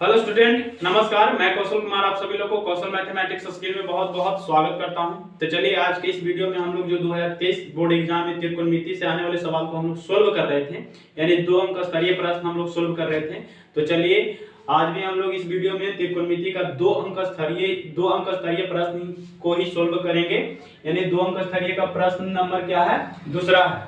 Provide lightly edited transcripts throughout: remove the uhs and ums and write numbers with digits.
Hello student, नमस्कार। मैं कौशल कुमार आप सभी लोगों को कौशल मैथमेटिक्स स्किल में बहुत बहुत स्वागत करता हूं। तो चलिए आज के इस वीडियो में हम लोग जो 2023 बोर्ड एग्जाम में त्रिकोणमिति से आने वाले सवाल को हम लोग सोल्व कर रहे थे, यानी 2 अंक स्तरीय प्रश्न हम लोग सोल्व कर रहे थे। तो चलिए आज भी हम लोग इस वीडियो में त्रिकोणमिति का 2 अंक स्तरीय प्रश्न को ही सोल्व करेंगे, यानी 2 अंक स्तरीय का प्रश्न नंबर क्या है, दूसरा है।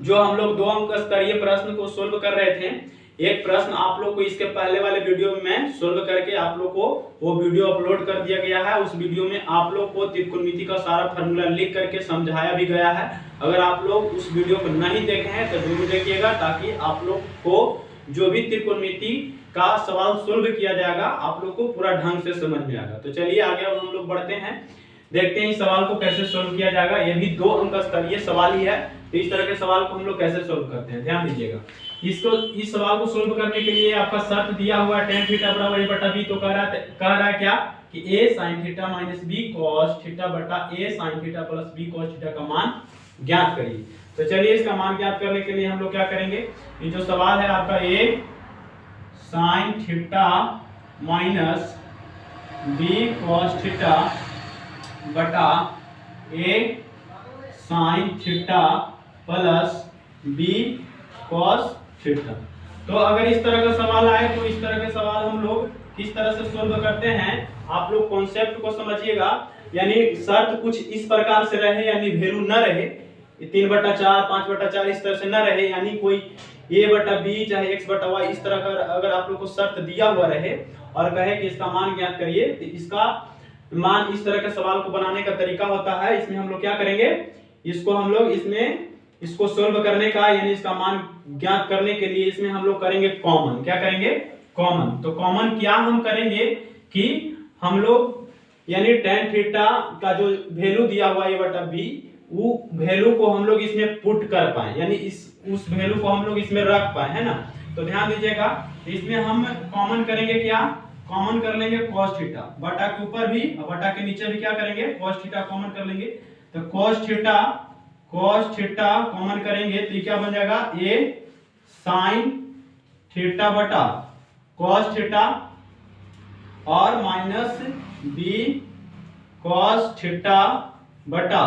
जो हम लोग 2 अंक स्तरीय प्रश्न को सोल्व कर रहे थे, एक प्रश्न आप लोग को इसके पहले वाले वीडियो में सोल्व करके आप लोग को वो वीडियो अपलोड कर दिया गया है। उस वीडियो में आप लोग को त्रिकोणमिति का सारा फार्मूला लिख करके समझाया भी गया है। अगर आप लोग उस वीडियो को नहीं देखे हैं तो जरूर देखिएगा, ताकि आप लोग को जो भी त्रिकोणमिति का सवाल सोल्व किया जाएगा आप लोग को पूरा ढंग से समझ में आएगा। तो चलिए आगे अब हम लोग बढ़ते हैं, देखते हैं इस सवाल को कैसे सोल्व किया जाएगा। ये भी 2 अंक स्तरीय सवाल ही है, तो इस तरह के सवाल को हम लोग कैसे सोल्व करते हैं ध्यान दीजिएगा। इस सवाल को सोल्व करने के लिए आपका शर्त दिया हुआ है tan थीटा बराबर a बटा b। तो कह रहा है क्या कि a sin theta minus b cos theta बटा a sin theta plus b cos theta का मान ज्ञात करिए। तो चलिए इसका मान ज्ञात करने के लिए हम लोग क्या करेंगे, ये जो सवाल है आपका a sin theta minus b cos theta बटा a sin theta plus b cos theta. तो अगर इस तरह का सवाल आए तो इस तरह के सवाल हम लोग किस तरह से सोल्व करते हैं, आप लोग कॉन्सेप्ट को समझिएगा। यानी शर्त कुछ इस प्रकार से रहे, यानी वैल्यू न रहे 3/4 5/4 इस तरह से न रहे, यानी कोई a बटा b चाहे x बटा y इस तरह का अगर आप लोग को शर्त दिया हुआ रहे और कहे कि इसका मान ज्ञात करिए, तो इसका मान इस तरह के सवाल को बनाने का तरीका होता है। इसमें हम लोग क्या करेंगे, इसको हम लोग इसको सोल्व करने का यानी इसका मान ज्ञात करने के लिए इसमें हम लोग करेंगे कॉमन। क्या करेंगे, कॉमन। तो कॉमन क्या हम करेंगे कि हम लोग यानी tan थीटा का जो वैल्यू दिया हुआ a बटा b, वो वैल्यू को हम लोग इसमें पुट कर पाए, यानी उस वैल्यू को हम लोग इसमें रख पाए, है ना। तो ध्यान दीजिएगा, इसमें हम कॉमन करेंगे क्या, कॉमन कर लेंगे cos थीटा, बटा के ऊपर भी और बटा के नीचे भी क्या करेंगे, cos थीटा कॉमन कर लेंगे। तो cos थीटा कॉमन करेंगे तो क्या बन जाएगा, a sin थीटा बटा cos थीटा और माइनस b cos थीटा बटा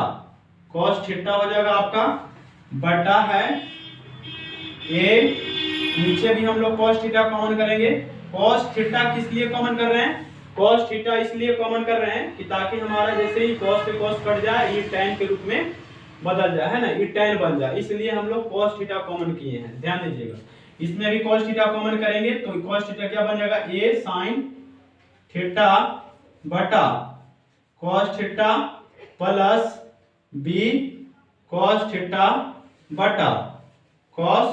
cos थीटा हो जाएगा आपका, बटा है a, नीचे भी हम लोग cos थीटा कॉमन करेंगे। cos थीटा किस लिए कॉमन कर रहे हैं, cos थीटा इसलिए कॉमन कर रहे हैं कि ताकि हमारा जैसे ही cos से cos कट जाए ये tan के रूप में बदल जाए, है ना, ये tan बन जाए, इसलिए हम लोग cos थीटा कॉमन किए हैं। ध्यान दीजिएगा, इसमें भी cos थीटा कॉमन करेंगे तो cos थीटा क्या बन जाएगा, a sin थीटा बटा cos theta plus b cos theta बटा cos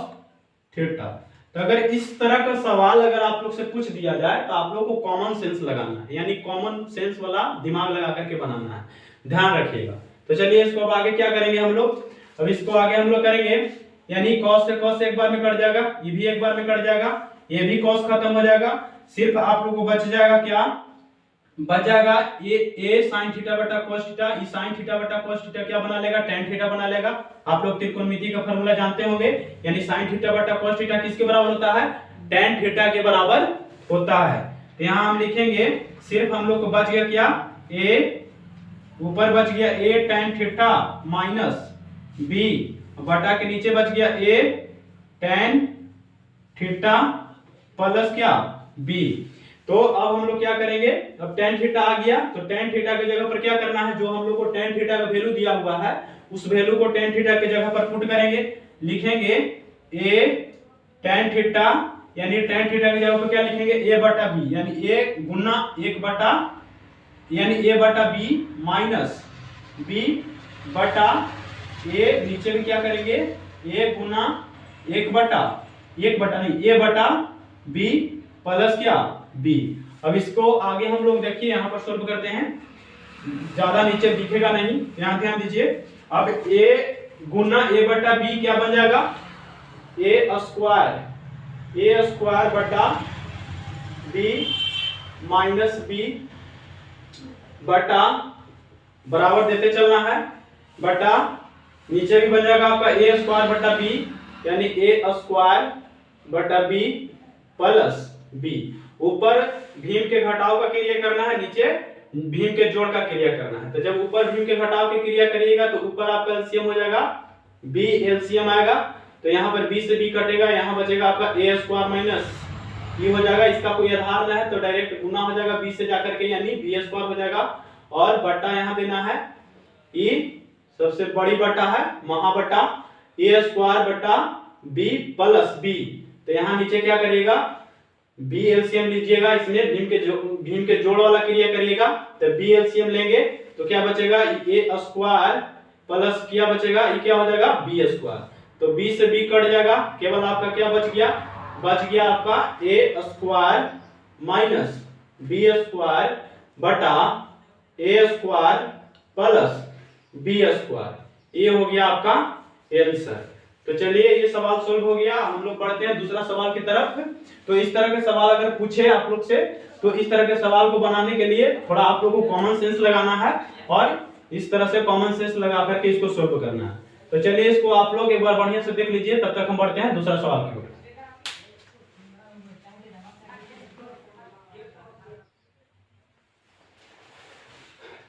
थीटा। तो अगर इस तरह का सवाल अगर आप लोग से पूछ दिया जाए तो आप लोग को कॉमन सेंस लगाना है, यानी कॉमन सेंस वाला दिमाग लगा करके बनाना है, ध्यान रखिएगा। तो चलिए इसको अब आगे क्या करेंगे हम लोग, अब इसको आगे हम लोग करेंगे, यानी cos से cos एक बार में कट जाएगा, ये भी एक बार में कट जाएगा, ये भी cos खत्म हो जाएगा, सिर्फ आप लोग को बच जाएगा क्या, बच जाएगा ये a sin थीटा बटा cos थीटा। ये sin थीटा बटा cos थीटा क्या बना लेगा, tan थीटा बना लेगा। आप लोग त्रिकोणमिति का फार्मूला जानते होंगे, यानी sin थीटा बटा cos थीटा किसके बराबर होता है, tan थीटा के बराबर होता है। तो यहाँ हम लिखेंगे, सिर्फ हम लोग को बच गया क्या, a ऊपर बच गया a tan theta minus b बटा के नीचे बच गया a tan थीटा प्लस क्या b। तो अब हम लोग क्या करेंगे, अब tan थीटा आ गया तो tan थीटा की जगह पर क्या करना है, जो हम लोग को tan थीटा का वैल्यू दिया हुआ है उस वैल्यू को tan थीटा की जगह पर पुट करेंगे, लिखेंगे a tan थीटा, यानी tan थीटा की जगह पर क्या लिखेंगे, a बटा b, यानी a गुना 1 बटा यानी a बटा b माइनस b बटा a, नीचे भी क्या करेंगे a गुना 1 बटा नहीं a बटा b प्लस क्या b। अब इसको आगे हम लोग देखिए यहाँ पर सोल्व करते हैं, ज्यादा नीचे दिखेगा नहीं, यहाँ ध्यान दीजिए। अब a गुना a बटा b क्या बन जाएगा, a स्क्वायर बटा b माइनस b बटा बराबर देते चलना है, बटा नीचे भी बन जाएगा आपका a स्क्वायर बटा b, यानी a स्क्वायर बटा b प्लस बी। ऊपर भीम के घटाव का क्रिया करना है, नीचे भीम के जोड़ का क्रिया करना है। तो जब ऊपर भीम के घटाव की क्रिया करिएगा तो ऊपर आपका एलसीएम हो जाएगा बी, एलसीएम आएगा तो यहाँ पर बी से बी कटेगा, यहाँ बचेगा आपका ए स्क्वायर माइनस ये हो जाएगा। इसका कोई आधार ना है तो डायरेक्ट गुना हो जाएगा बी से जाकर के, यानी बी स्क्वायर हो जाएगा। और बट्टा यहाँ देना है ई, सबसे बड़ी बट्टा है महाबट्टा ए स्क्वायर बट्टा बी प्लस बी। तो यहाँ नीचे क्या करिएगा बी एलसीएम लीजिएगा, इसमें भीम के जोड़ वाला क्रिया करिएगा तो बी एलसीएम लेंगे तो क्या बचेगा ए स्क्वायर प्लस क्या बचेगा, ये क्या हो जाएगा बी स्क्वायर। तो बी से बी कट जाएगा, केवल आपका क्या बच गया आपका ए स्क्वायर माइनस बी स्क्वायर बटा ए स्क्वायर प्लस बी स्क्वायर। ये हो गया आपका आंसर। तो चलिए ये सवाल सोल्व हो गया। हम लोग बढ़ते हैं दूसरा सवाल की तरफ। तो इस तरह के सवाल अगर पूछे आप लोग से तो इस तरह के सवाल को बनाने के लिए थोड़ा आप लोगों को कॉमन सेंस लगाना है और इस तरह से कॉमन सेंस लगा करके इसको सोल्व करना है। तो चलिए इसको आप लोग एक बार बढ़िया से देख लीजिए, तब तक हम बढ़ते हैं दूसरा सवाल की ओर।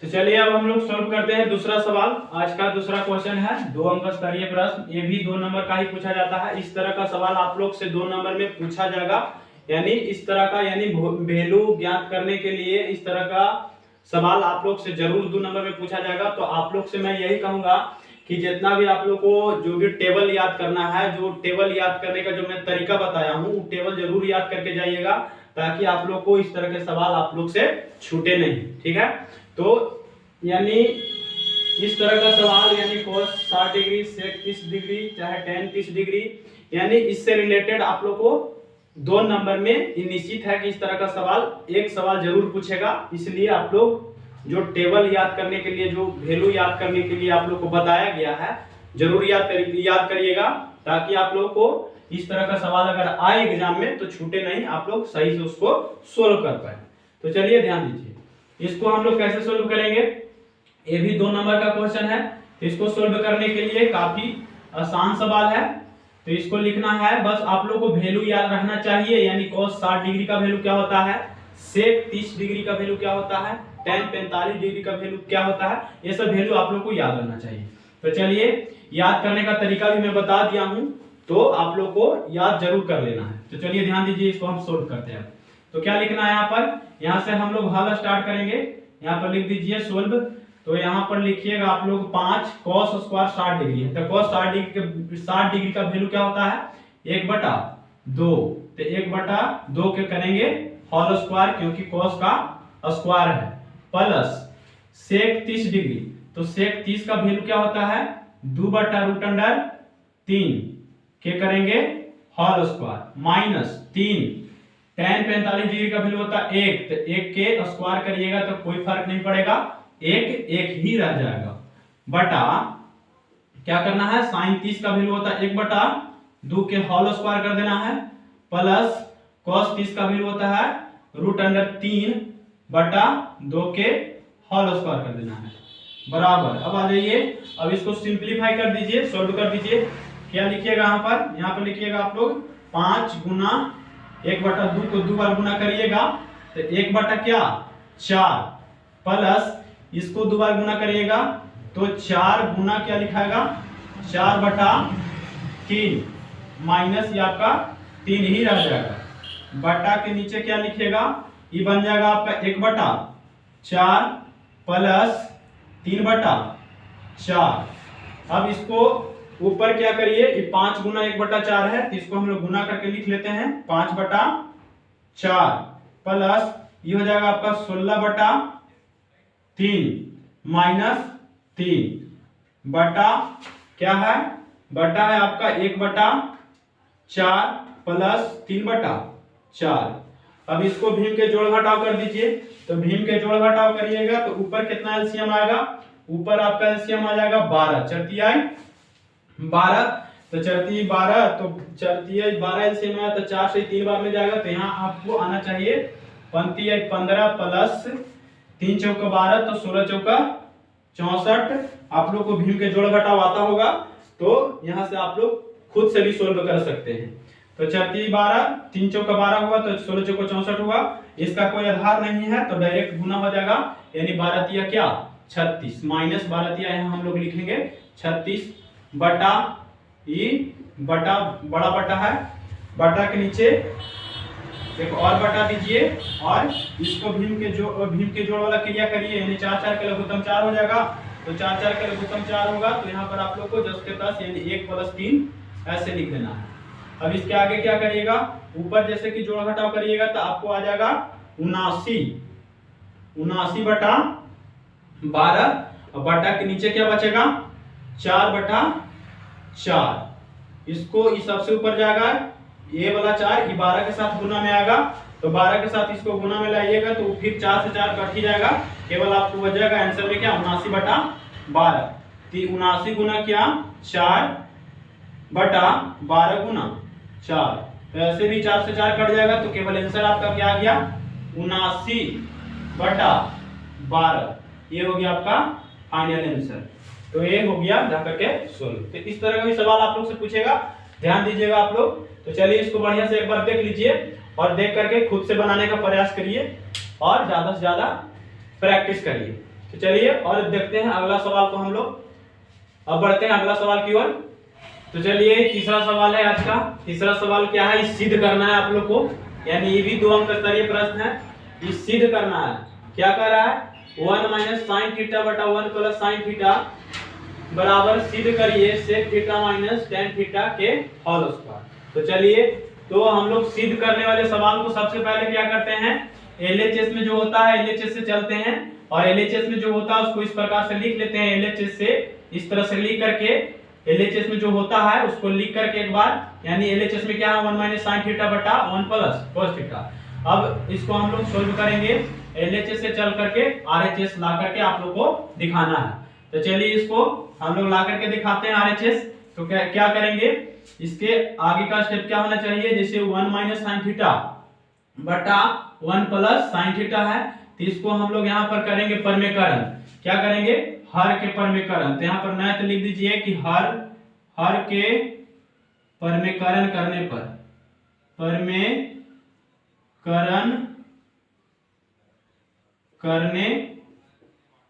तो चलिए अब हम लोग सॉल्व करते हैं दूसरा सवाल। आज का दूसरा क्वेश्चन है 2 अंक स्तरीय प्रश्न, ये भी 2 नंबर का ही पूछा जाता है। इस तरह का सवाल आप लोग से 2 नंबर में पूछा जाएगा, यानी इस तरह का यानी वैल्यू ज्ञात करने के लिए इस तरह का सवाल आप लोग से जरूर 2 नंबर में पूछा जाएगा। तो आप लोग से मैं यही कहूंगा कि जितना भी आप लोग को जो भी टेबल याद करना है, जो टेबल याद करने का जो मैं तरीका बताया हूँ वो टेबल जरूर याद करके जाइएगा, ताकि आप लोग को इस तरह के सवाल आप लोग से छूटे नहीं, ठीक है। तो यानी इस तरह का सवाल यानी cos 60 डिग्री, sec 30 डिग्री, चाहे tan 30 डिग्री, यानी इससे रिलेटेड आप लोग को 2 नंबर में निश्चित है कि इस तरह का सवाल एक सवाल जरूर पूछेगा। इसलिए आप लोग जो टेबल याद करने के लिए, जो वैल्यू याद करने के लिए आप लोग को बताया गया है, जरूर याद करिएगा, ताकि आप लोग को इस तरह का सवाल अगर आए एग्जाम में तो छूटे नहीं, आप लोग सही से उसको सोल्व कर पाए। तो चलिए ध्यान दीजिए, इसको हम लोग कैसे सोल्व करेंगे। ये भी 2 नंबर का क्वेश्चन है। इसको सोल्व करने के लिए काफी आसान सवाल है। तो इसको लिखना है, बस आप लोग को वैल्यू याद रखना चाहिए, यानी cos 60 डिग्री का वैल्यू क्या होता है, sec 30 डिग्री का वैल्यू क्या होता है, tan 45 डिग्री का वैल्यू क्या होता है, ये सब वैल्यू आप लोग को याद रखना चाहिए। तो चलिए याद करने का तरीका भी मैं बता दिया हूं, तो आप लोग को याद जरूर कर लेना है। तो चलिए ध्यान दीजिए, इसको हम सोल्व करते हैं। तो क्या लिखना है यहाँ पर, यहाँ से हम लोग हल स्टार्ट करेंगे। यहाँ पर लिख दीजिए सोल्व। तो यहाँ पर लिखिएगा आप लोग 5 cos स्क्वायर 60 डिग्री है। तो cos 60 डिग्री का वैल्यू क्या होता है 1/2। तो 1/2 के करेंगे होल स्क्वायर, क्योंकि cos का स्क्वायर है, प्लस sec 30 डिग्री। तो sec 30 का वैल्यू क्या होता है 2/√3 के करेंगे whole square, minus 3 tan 45 degree का वैल्यू होता है 1। तो 1 के स्क्वायर करिएगा तो कोई फर्क नहीं पड़ेगा, एक ही रह जाएगा, बटा क्या करना है sin 30 का वैल्यू होता है 1/2 के होल स्क्वायर कर देना है, प्लस cos 30 का वैल्यू होता है √3/2 के होल स्क्वायर कर देना है, बराबर। अब आ जाइए, अब इसको सिंप्लीफाई कर दीजिए, सॉल्व कर दीजिए। क्या लिखिएगा यहाँ पर लिखिएगा आप लोग 5 गुना 1/2 को 2 बार गुना करिएगा तो 1/4 प्लस इसको 2 बार गुना करिएगा तो 4 गुना क्या लिखाएगा 4/3 माइनस ये आपका 3 ही रह जाएगा, बटा के नीचे क्या लिखिएगा, ये बन जाएगा आपका 1/4 प्लस 3/4। अब इसको ऊपर क्या करिए, ये 5 गुना 1/4 है, तो इसको हम लोग गुना करके लिख लेते हैं 5/4 प्लस ये हो जाएगा आपका 16/3 माइनस 3 बटा क्या है, बटा है आपका 1/4 प्लस 3/4। अब इसको भीम के जोड़ घटाव कर दीजिए। तो भीम के जोड़ घटाव करिएगा तो ऊपर कितना एलसीएम आएगा, ऊपर आपका एलसीएम आ जाएगा 12, चरती आई 12, तो चरती 12, तो चरती 12 एलसीएम आया तो 4 से 3 बार में जाएगा, तो यहाँ आपको आना चाहिए 15 प्लस 3 चौका 12, तो 16 चौका 64। आप लोग को भीम के जोड़ घटाव आता होगा तो यहाँ से आप लोग खुद से भी सोल्व कर सकते हैं। तो 4 3 12, 3 चौका 12 हुआ, तो 16 चौका 64 हुआ। इसका कोई आधार नहीं है तो डायरेक्ट गुना हो जाएगा, यानी 12 तिया क्या 36 माइनस 12 तिया यहाँ हम लोग लिखेंगे 36 बटा ई बटा बड़ा बटा है, बटा के नीचे एक और बटा दीजिए और इसको भीम के जोड़ वाला क्रिया करिए, यानी 4 4 के लघुत्तम 4 हो जाएगा। तो 4 4 के लघुत्तम 4 होगा, तो यहाँ पर आप लोग को 10 के 10 यानी 1 + 3 ऐसे लिख देना है। अब इसके आगे क्या करिएगा, ऊपर जैसे कि जोड़ घटाव करिएगा तो आपको आ जाएगा 79 बटा 12 और बटा के नीचे क्या बचेगा 4 बटा 4। इसको इस सबसे ऊपर जाएगा ये वाला 4 ये 12 के साथ गुना में आएगा, तो 12 के साथ इसको गुना में लाइएगा तो फिर 4 से 4 कट ही जाएगा, केवल आपको बच जाएगा आंसर में क्या 79 बटा 12। तो 79 गुना क्या 4 बटा 12 गुना 4, तो ऐसे भी 4 से 4 कट जाएगा, तो केवल आंसर आपका क्या आ गया 79 बटा 12। ये हो गया आपका फाइनल आंसर। तो ये हो गया जाकर के सोल्व। तो इस तरह का भी सवाल आप लोग से पूछेगा, ध्यान दीजिएगा आप लोग। तो चलिए इसको बढ़िया से एक बार देख लीजिए और देख करके खुद से बनाने का प्रयास करिए और ज्यादा से ज्यादा प्रैक्टिस करिए। तो चलिए और देखते हैं अगला सवाल को हम लोग। अब बढ़ते हैं अगला सवाल की ओर। तो चलिए तीसरा सवाल है आज का। तीसरा सवाल क्या है, इस सिद्ध करना है आप लोग को, यानी ये भी 2 अंक स्तरीय प्रश्न है। इस सिद्ध करना है, क्या कर रहा है 1 - sin थीटा बटा 1 + sin थीटा बराबर सिद्ध करिए sec थीटा - tan थीटा के होल स्क्वायर। तो चलिए तो हम लोग सिद्ध करने वाले सवाल को सबसे पहले क्या करते हैं, LHS में जो होता है LHS से चलते हैं और LHS में जो होता है उसको इस प्रकार से लिख लेते हैं। LHS से इस तरह से लिख करके LHS में जो होता है उसको लिख करके एक बार, यानी LHS में क्या है 1 - sin थीटा बटा 1 + cos थीटा। अब इसको हम लोग सोल्व करेंगे, LHS से चल करके RHS ला करके आप लोग को दिखाना है। तो चलिए इसको हम लोग ला करके दिखाते हैं RHS। तो क्या करेंगे, इसके आगे का स्टेप क्या होना चाहिए, जैसे 1 - sin थीटा बटा 1 + sin थीटा है, तो इसको हम लोग यहाँ पर करेंगे परमेकरण। क्या करेंगे, हर के परमेकरण। तो यहाँ पर नया तो लिख दीजिए कि हर के परमेकरण करने पर, परमेकरण करने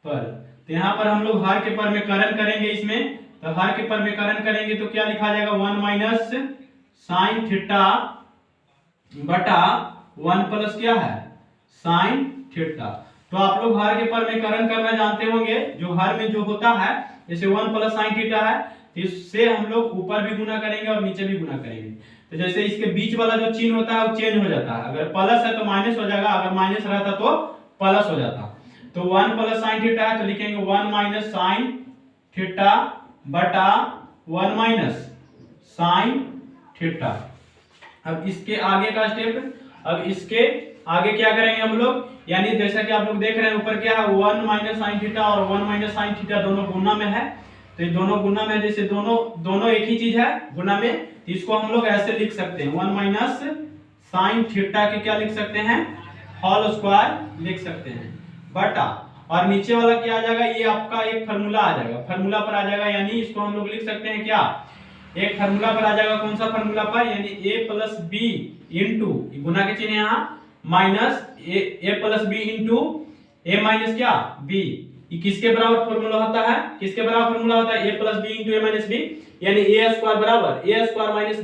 पर, तो यहाँ पर हम लोग हर के परमेकरण करेंगे। इसमें तो हर के परमेकरण करेंगे तो क्या लिखा जाएगा 1 - sin थीटा बटा 1 + क्या है sin थीटा। तो आप लोग हर के परमेकरण करना जानते होंगे, जो हर में जो होता है जैसे 1 + sin थीटा है, तो इससे हम लोग ऊपर भी गुना करेंगे और नीचे भी गुना करेंगे। तो जैसे इसके बीच वाला जो चिन्ह होता है वो चेंज हो जाता है, अगर प्लस है तो माइनस हो जाएगा, अगर माइनस रहता तो प्लस हो जाता। तो 1 + sin थीटा है तो लिखेंगे 1 - sin थीटा बटा 1 - sin थीटा। अब इसके आगे का स्टेप, अब इसके आगे क्या करेंगे हम लोग, यानी जैसा कि आप लोग देख रहे हैं ऊपर क्या है 1 - sin थीटा और 1 - sin थीटा दोनों गुना में है। तो ये दोनों गुना में, जैसे दोनों एक ही चीज है गुना में, तो इसको हम लोग ऐसे लिख सकते हैं 1 - sin थीटा के क्या लिख सकते हैं होल स्क्वायर लिख सकते हैं बटा, और नीचे वाला क्या आ जाएगा, ये आपका एक फार्मूला आ जाएगा, फार्मूला पर आ जाएगा, यानी इसको हम लोग लिख सकते हैं क्या, एक फार्मूला पर आ जाएगा। कौन सा फार्मूला पर, यानी a + b इंटू गुना के चिन्ह यहाँ minus a + b into a minus क्या b। ये किसके बराबर फार्मूला होता है, किसके बराबर फार्मूला होता है a + b into a minus b, यानी a² बराबर a²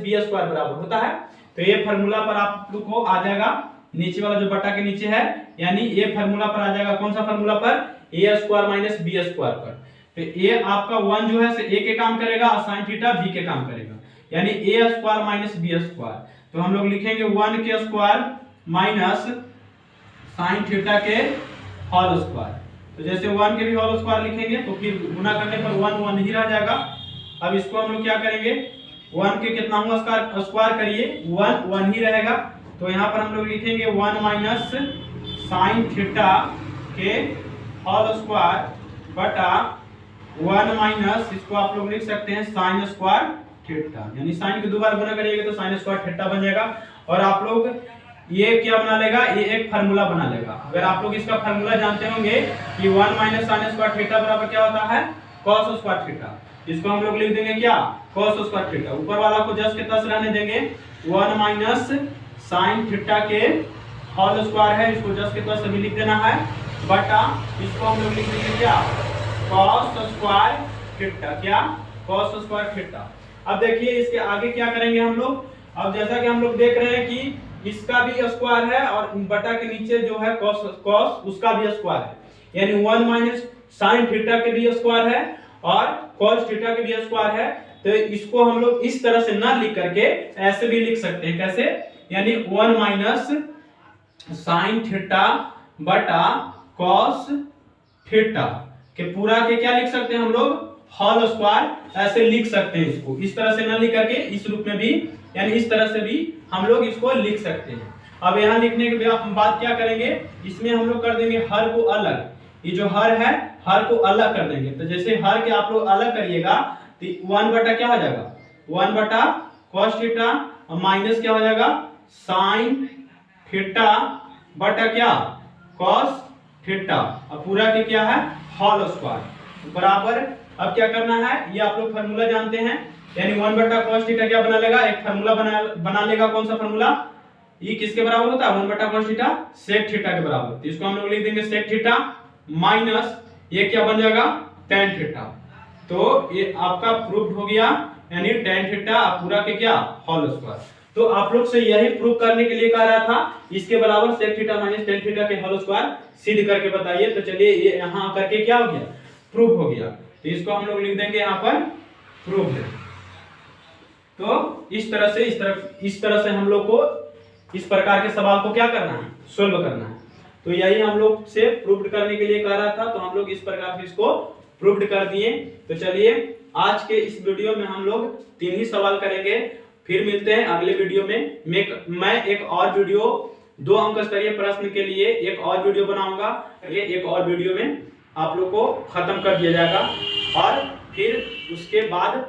- b² बराबर होता है। तो ये फार्मूला पर आप लोग को आ जाएगा, नीचे वाला जो बटा के नीचे है, यानी ये फार्मूला पर आ जाएगा। कौन सा फार्मूला पर, a² - b² पर। तो ये आपका 1 जो है से a के काम करेगा और sin थीटा b के काम करेगा, यानी a² - b²। तो हम लोग लिखेंगे 1 के स्क्वायर माइनस sin थीटा के होल स्क्वायर। तो जैसे 1 के भी होल स्क्वायर लिखेंगे तो फिर गुना करने पर 1 ही रह जाएगा। अब इसको हम लोग क्या करेंगे, 1 के कितना होगा स्क्वायर करिए, 1 ही रहेगा। तो यहाँ पर हम लोग लिखेंगे 1 - sin थीटा के होल स्क्वायर बटा 1 - इसको आप लोग लिख सकते हैं sin स्क्वायर थीटा, यानी sin के 2 बार गुना करिएगा तो sin स्क्वायर थीटा बन जाएगा। और आप लोग ये क्या बना लेगा, ये एक फार्मूला बना लेगा। अगर आप लोग इसका फार्मूला जानते होंगे कि 1 - sin स्क्वायर थीटा बराबर क्या होता है cos स्क्वायर थीटा, इसको हम लोग लिख देंगे क्या, cos स्क्वायर थीटा। ऊपर वाला को जस्ट के तस रहने देंगे, 1 माइनस साइन थीटा के होल स्क्वायर है, इसको जस्ट के तस अभी लिख देना है, बटा इसको हम लोग लिख देंगे क्या, cos स्क्वायर थीटा। क्या, cos स्क्वायर थीटा। अब देखिए इसके आगे क्या करेंगे हम लोग। अब जैसा कि हम लोग देख रहे हैं कि इसका भी स्क्वायर है और बटा के नीचे जो है cos उसका भी स्क्वायर है, यानी 1 माइनस साइन थीटा के भी स्क्वायर है और cos थीटा के भी स्क्वायर है। तो इसको हम लोग इस तरह से ना लिख करके ऐसे भी लिख सकते हैं। कैसे, यानी 1 माइनस साइन थीटा बटा cos थीटा के पूरा के क्या लिख सकते हैं हम लोग, होल स्क्वायर ऐसे लिख सकते हैं। इसको इस तरह से ना लिख करके इस रूप में भी, यानी इस तरह से भी हम लोग इसको लिख सकते हैं। अब यहाँ लिखने के बाद क्या करेंगे, इसमें हम लोग कर देंगे हर को अलग। ये जो हर है, हर को अलग कर देंगे। तो जैसे हर के आप लोग अलग करिएगा तो 1 बटा क्या हो जाएगा, 1 बटा cos थीटा और माइनस क्या हो जाएगा, साइन थीटा बटा क्या, cos थीटा और पूरा के क्या है, होल स्क्वायर बराबर। अब क्या करना है, ये आप लोग फार्मूला जानते हैं, यानी 1 बटा cos थीटा क्या बना लेगा, एक फार्मूला बना लेगा। कौन सा फार्मूला, ये किसके बराबर होता है, 1 बटा cos थीटा sec थीटा के बराबर। तो इसको हम लोग लिख देंगे sec थीटा माइनस ये क्या बन जाएगा, tan थीटा। तो ये आपका प्रूफ हो गया, यानी tan थीटा पूरा के क्या, होल स्क्वायर। तो आप लोग से यही प्रूफ करने के लिए कह रहा था, इसके बराबर sec theta minus tan theta के होल स्क्वायर सिद्ध करके बताइए। तो चलिए ये यहाँ करके क्या हो गया, प्रूफ हो गया। तो इसको हम लोग लिख देंगे यहाँ पर प्रूफ है। तो इस तरह से हम लोग को इस प्रकार के सवाल को क्या करना है, सोल्व करना है। तो यही हम लोग से प्रूव्ड करने के लिए कह रहा था, तो हम लोग इस प्रकार से इसको प्रूव्ड कर दिए। तो चलिए आज के इस वीडियो में हम लोग 3 ही सवाल करेंगे, फिर मिलते हैं अगले वीडियो में। मैं एक और वीडियो 2 अंक स्तरीय प्रश्न के लिए एक और वीडियो बनाऊंगा। ये एक और वीडियो में आप लोग को खत्म कर दिया जाएगा और फिर उसके बाद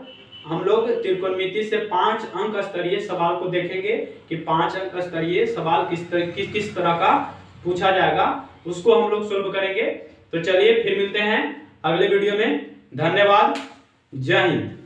हम लोग त्रिकोणमिति से 5 अंक स्तरीय सवाल को देखेंगे कि 5 अंक स्तरीय सवाल किस तरह का पूछा जाएगा, उसको हम लोग सोल्व करेंगे। तो चलिए फिर मिलते हैं अगले वीडियो में। धन्यवाद, जय हिंद।